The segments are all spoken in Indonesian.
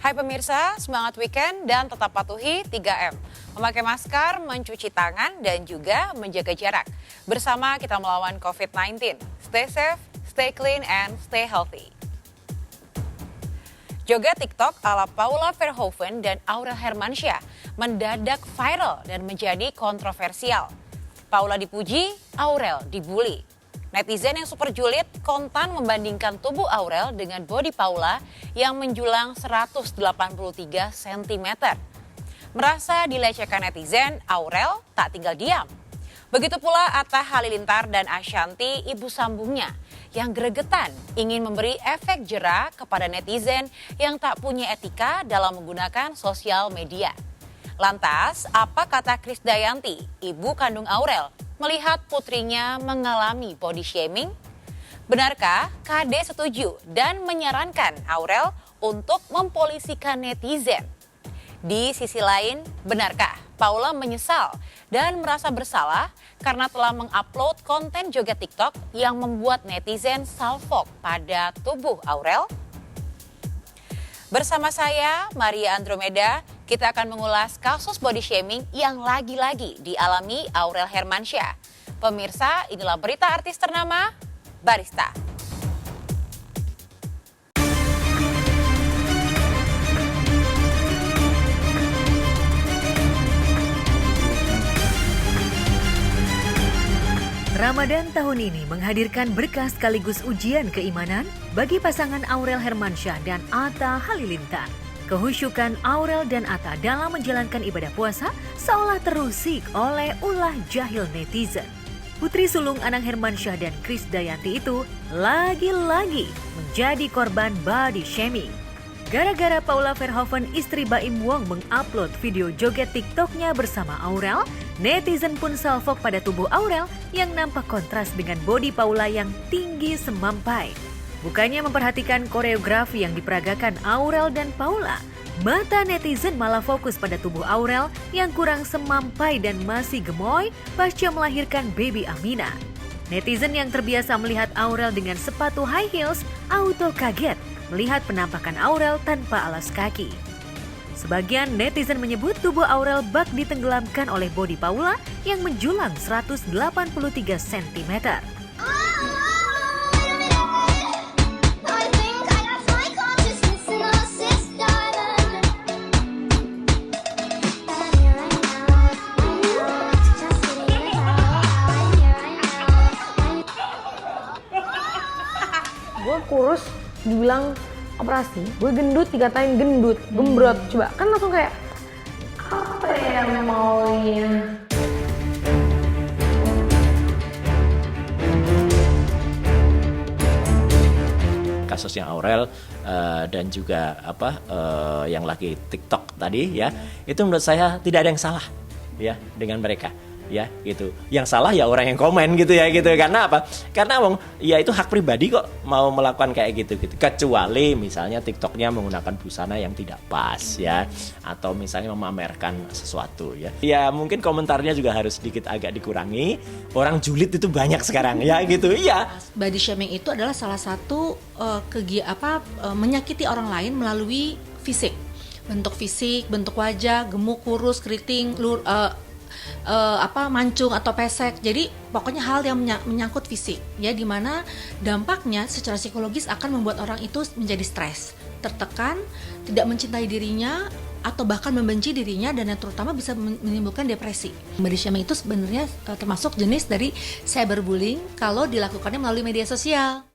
Hai pemirsa, semangat weekend dan tetap patuhi 3M. Memakai masker, mencuci tangan, dan juga menjaga jarak. Bersama kita melawan COVID-19. Stay safe, stay clean, and stay healthy. Joget TikTok ala Paula Verhoeven dan Aurel Hermansyah mendadak viral dan menjadi kontroversial. Paula dipuji, Aurel dibully. Netizen yang super julid kontan membandingkan tubuh Aurel dengan body Paula yang menjulang 183 cm. Merasa dilecehkan netizen, Aurel tak tinggal diam. Begitu pula Atta Halilintar dan Ashanty, ibu sambungnya, yang gregetan ingin memberi efek jera kepada netizen yang tak punya etika dalam menggunakan sosial media. Lantas, apa kata Krisdayanti, ibu kandung Aurel, melihat putrinya mengalami body shaming? Benarkah KD setuju dan menyarankan Aurel untuk mempolisikan netizen? Di sisi lain, benarkah Paula menyesal dan merasa bersalah karena telah mengupload konten joget TikTok yang membuat netizen salfok pada tubuh Aurel? Bersama saya, Maria Andromeda, kita akan mengulas kasus body shaming yang lagi-lagi dialami Aurel Hermansyah. Pemirsa, inilah berita artis ternama, Barista. Ramadan tahun ini menghadirkan berkah sekaligus ujian keimanan bagi pasangan Aurel Hermansyah dan Atta Halilintar. Kehusyukan Aurel dan Atta dalam menjalankan ibadah puasa seolah terusik oleh ulah jahil netizen. Putri sulung Anang Hermansyah dan Krisdayanti itu lagi-lagi menjadi korban body shaming. Gara-gara Paula Verhoeven istri Baim Wong mengupload video joget TikToknya bersama Aurel, netizen pun salfok pada tubuh Aurel yang nampak kontras dengan body Paula yang tinggi semampai. Bukannya memperhatikan koreografi yang diperagakan Aurel dan Paula, mata netizen malah fokus pada tubuh Aurel yang kurang semampai dan masih gemoy pasca melahirkan baby Amina. Netizen yang terbiasa melihat Aurel dengan sepatu high heels auto kaget melihat penampakan Aurel tanpa alas kaki. Sebagian netizen menyebut tubuh Aurel bak ditenggelamkan oleh body Paula yang menjulang 183 cm. Gue kurus dibilang operasi, gue gendut dikatain gendut, gembrot. Coba kan langsung kayak apa ya maunya? Kasusnya Aurel dan juga yang lagi TikTok tadi ya, itu menurut saya tidak ada yang salah ya dengan mereka. Ya gitu, yang salah ya orang yang komen gitu ya gitu. Karena apa? Karena ya itu hak pribadi kok mau melakukan kayak gitu. Kecuali misalnya TikToknya menggunakan busana yang tidak pas ya, atau misalnya memamerkan sesuatu ya. Ya mungkin komentarnya juga harus sedikit agak dikurangi. Orang julid itu banyak sekarang ya gitu. Iya. Body shaming itu adalah salah satu menyakiti orang lain melalui fisik, bentuk fisik, bentuk wajah, gemuk, kurus, keriting, mancung atau pesek. Jadi pokoknya hal yang menyangkut fisik ya, dimana dampaknya secara psikologis akan membuat orang itu menjadi stres, tertekan, tidak mencintai dirinya atau bahkan membenci dirinya, dan yang terutama bisa menimbulkan depresi. Body shaming itu sebenarnya termasuk jenis dari cyberbullying kalau dilakukannya melalui media sosial.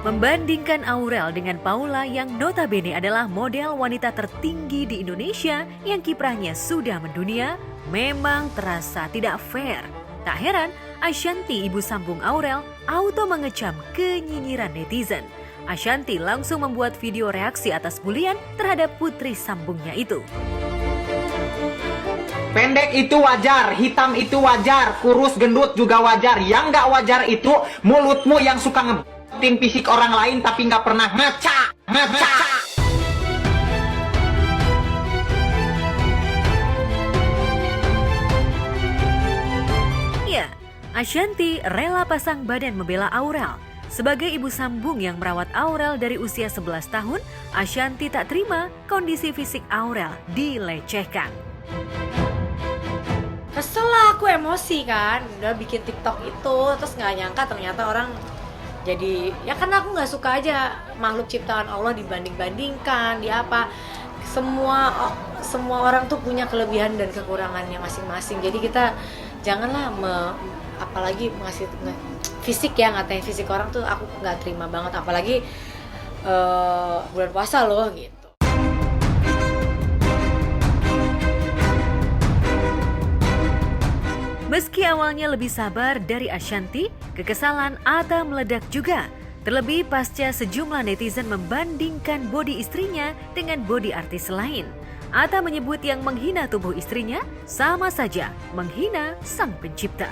Membandingkan Aurel dengan Paula yang notabene adalah model wanita tertinggi di Indonesia yang kiprahnya sudah mendunia, memang terasa tidak fair. Tak heran, Ashanty, ibu sambung Aurel, auto mengecam kenyinyiran netizen. Ashanty langsung membuat video reaksi atas bulian terhadap putri sambungnya itu. Pendek itu wajar, hitam itu wajar, kurus gendut juga wajar. Yang nggak wajar itu mulutmu yang suka ngebetin fisik orang lain tapi nggak pernah ngaca. Ya, Ashanti rela pasang badan membela Aurel. Sebagai ibu sambung yang merawat Aurel dari usia 11 tahun, Ashanti tak terima kondisi fisik Aurel dilecehkan. Kesel lah, aku emosi kan, udah bikin TikTok itu, terus nggak nyangka ternyata orang jadi, ya kan aku nggak suka aja makhluk ciptaan Allah dibanding-bandingkan, di apa, semua orang tuh punya kelebihan dan kekurangannya masing-masing, jadi kita janganlah apalagi ngasih fisik ya, ngatain fisik orang tuh aku nggak terima banget, apalagi bulan puasa loh gitu. Meski awalnya lebih sabar dari Ashanti, kekesalan Atta meledak juga. Terlebih pasca sejumlah netizen membandingkan bodi istrinya dengan bodi artis lain. Atta menyebut yang menghina tubuh istrinya sama saja menghina sang pencipta.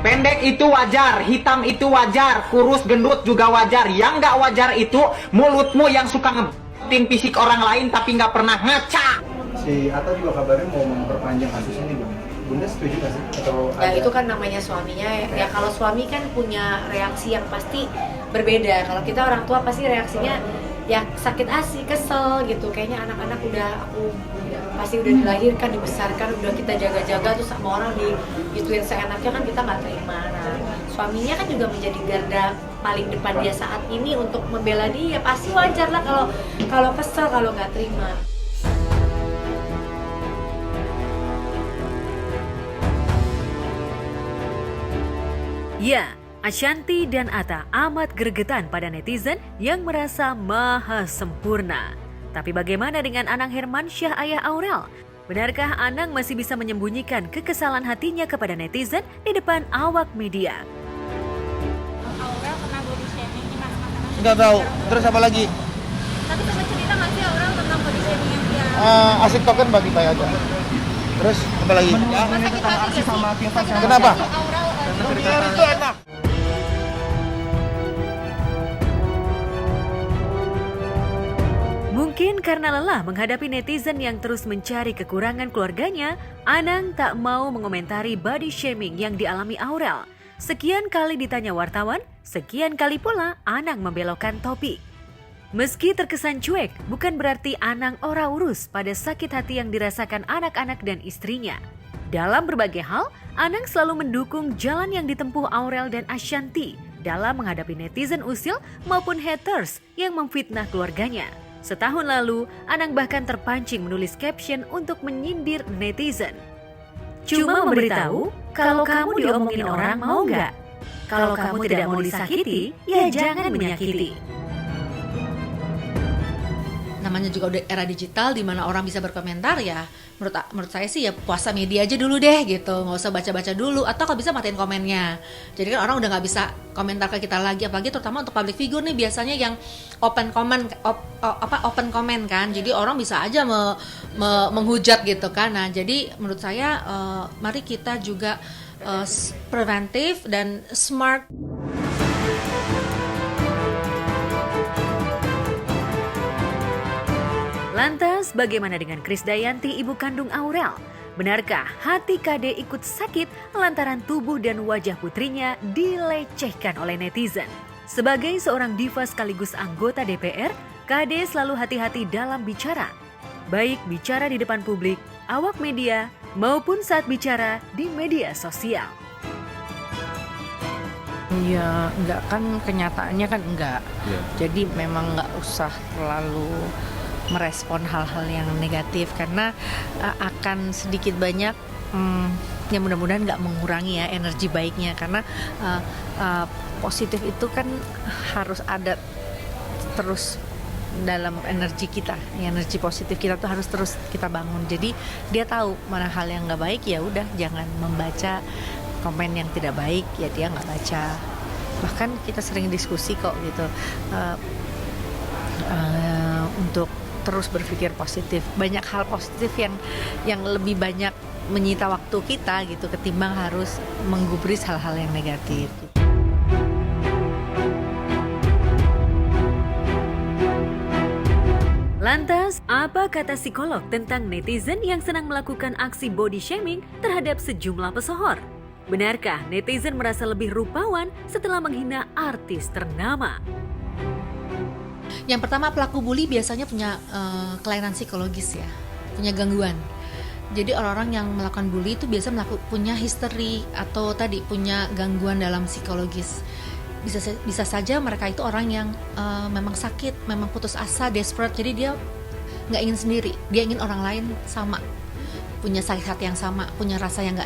Pendek itu wajar, hitam itu wajar, kurus gendut juga wajar. Yang nggak wajar itu mulutmu yang suka ngebetin fisik orang lain tapi nggak pernah ngaca. Si Atta juga kabarnya mau memperpanjang kasus ini, Bang. Bunda setuju nggak sih? Atau Ya itu kan namanya suaminya ya, kalau suami kan punya reaksi yang pasti berbeda. Kalau kita orang tua pasti reaksinya ya sakit hati, kesel gitu. Kayaknya anak-anak pasti udah dilahirkan, dibesarkan, udah kita jaga-jaga, terus sama orang digituin seenaknya kan kita nggak terima. Nah, suaminya kan juga menjadi garda paling depan dia saat ini untuk membela dia. Pasti wajar lah kalau kesel, kalau nggak terima. Ya, Ashanti dan Atta amat gregetan pada netizen yang merasa maha sempurna. Tapi bagaimana dengan Anang Hermansyah, ayah Aurel? Benarkah Anang masih bisa menyembunyikan kekesalan hatinya kepada netizen di depan awak media? Aurel kena body shaming di mas-mas. Nggak tahu. Terus apa lagi? Tapi sama cerita nggak sih Aurel tentang body shaming yang dia? Asik token bagi saya aja. Terus apa lagi? Kenapa? Itu enak. Mungkin karena lelah menghadapi netizen yang terus mencari kekurangan keluarganya, Anang tak mau mengomentari body shaming yang dialami Aurel. Sekian kali ditanya wartawan, sekian kali pula Anang membelokkan topik. Meski terkesan cuek, bukan berarti Anang ora urus pada sakit hati yang dirasakan anak-anak dan istrinya. Dalam berbagai hal, Anang selalu mendukung jalan yang ditempuh Aurel dan Ashanti dalam menghadapi netizen usil maupun haters yang memfitnah keluarganya. Setahun lalu, Anang bahkan terpancing menulis caption untuk menyindir netizen. Cuma memberitahu, kalau kamu diomongin orang mau nggak? Kalau kamu tidak mau disakiti, ya jangan menyakiti. Namanya juga udah era digital di mana orang bisa berkomentar, ya menurut saya sih ya puasa media aja dulu deh gitu, nggak usah baca-baca dulu, atau kalau bisa matiin komennya. Jadi kan orang udah nggak bisa komentar ke kita lagi, apalagi terutama untuk public figure nih biasanya yang open comment kan, jadi orang bisa aja menghujat gitu kan. Nah jadi menurut saya mari kita juga preventif dan smart. Lantas, bagaimana dengan Krisdayanti, ibu kandung Aurel? Benarkah hati KD ikut sakit lantaran tubuh dan wajah putrinya dilecehkan oleh netizen? Sebagai seorang diva sekaligus anggota DPR, KD selalu hati-hati dalam bicara. Baik bicara di depan publik, awak media, maupun saat bicara di media sosial. Ya enggak, kan kenyataannya kan enggak. Jadi memang enggak usah terlalu merespon hal-hal yang negatif karena akan sedikit banyak ya mudah-mudahan nggak mengurangi ya energi baiknya, karena positif itu kan harus ada terus dalam energi kita, energi positif kita tuh harus terus kita bangun. Jadi dia tahu mana hal yang nggak baik, ya udah jangan membaca komen yang tidak baik, ya dia nggak baca. Bahkan kita sering diskusi kok gitu untuk terus berpikir positif. Banyak hal positif yang lebih banyak menyita waktu kita gitu ketimbang harus menggubris hal-hal yang negatif. Lantas, apa kata psikolog tentang netizen yang senang melakukan aksi body shaming terhadap sejumlah pesohor? Benarkah netizen merasa lebih rupawan setelah menghina artis ternama? Yang pertama, pelaku bully biasanya punya kelainan psikologis ya, punya gangguan. Jadi orang-orang yang melakukan bully itu biasa punya history atau tadi punya gangguan dalam psikologis. Bisa saja mereka itu orang yang memang sakit, memang putus asa, desperate. Jadi dia nggak ingin sendiri, dia ingin orang lain sama, punya sakit hati yang sama, punya rasa yang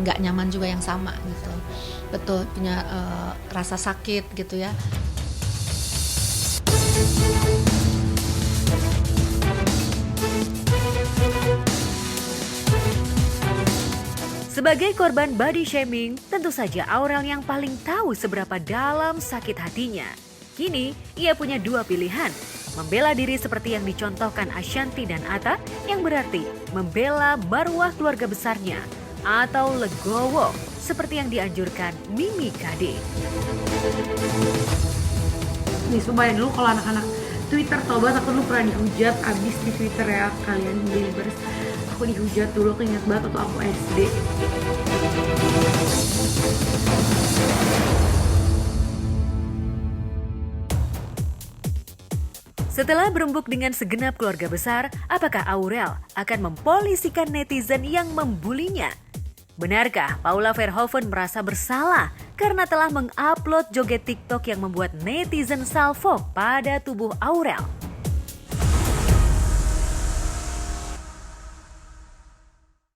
nggak nyaman juga yang sama gitu. Betul, punya rasa sakit gitu ya. Sebagai korban body shaming, tentu saja Aurel yang paling tahu seberapa dalam sakit hatinya. Kini, ia punya dua pilihan. Membela diri seperti yang dicontohkan Ashanti dan Atta, yang berarti membela marwah keluarga besarnya. Atau legowo, seperti yang dianjurkan Mimi Kade. Nih, sumpah dulu kalau anak-anak Twitter, tau banget aku dulu pernah dihujat abis di Twitter ya, kalian Believers. Aku dihujat dulu, aku ingat banget waktu aku SD. Setelah berembuk dengan segenap keluarga besar, apakah Aurel akan mempolisikan netizen yang membulinya? Benarkah Paula Verhoeven merasa bersalah karena telah mengupload joget TikTok yang membuat netizen salvo pada tubuh Aurel?